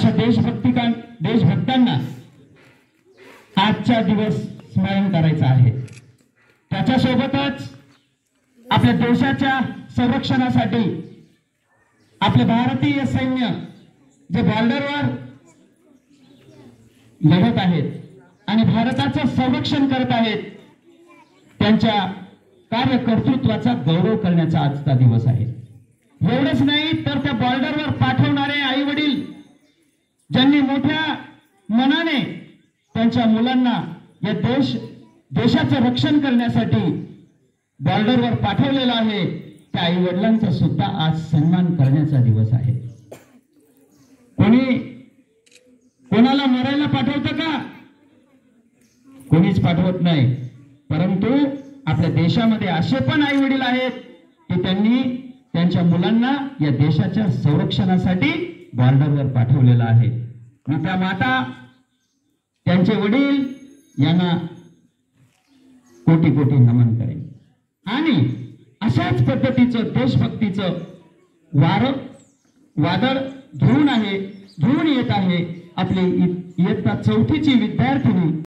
अशा देशभक्तांना आजचा दिवस स्मरण करायचा आहे। त्याच्यासोबतच आपल्या देशाच्या संरक्षणासाठी आपले भारतीय सैन्य जे बॉर्डरवर लढत आहेत आणि भारताचं संरक्षण करत आहेत, त्यांच्या कार्यकर्तृत्वाचा गौरव करण्याचा आजचा दिवस आहे। एवढंच नाही तर त्या बॉर्डरवर पाठवणारे आई वडील ज्यांनी मोठ्या मनाने त्यांच्या मुलांना या देशाचं रक्षण करण्यासाठी बॉर्डरवर पाठवलेलं आहे, त्या आई वडिलांचा सुद्धा आज सन्मान करण्याचा दिवस आहे। कोणाला मरायला पाठवतं का? कोणीच पाठवत नाही, परंतु आपल्या देशामध्ये असे पण आई वडील आहेत की त्यांनी त्यांच्या मुलांना या देशाच्या संरक्षणासाठी बॉर्डरवर पाठवलेलं आहे। मी त्या माता, त्यांचे वडील यांना कोटी कोटी नमन करेन। आणि अशाच पद्धतीचं देशभक्तीचं वादळ घेऊन येत आहे आपली इयत्ता 4थीची विद्यार्थिनी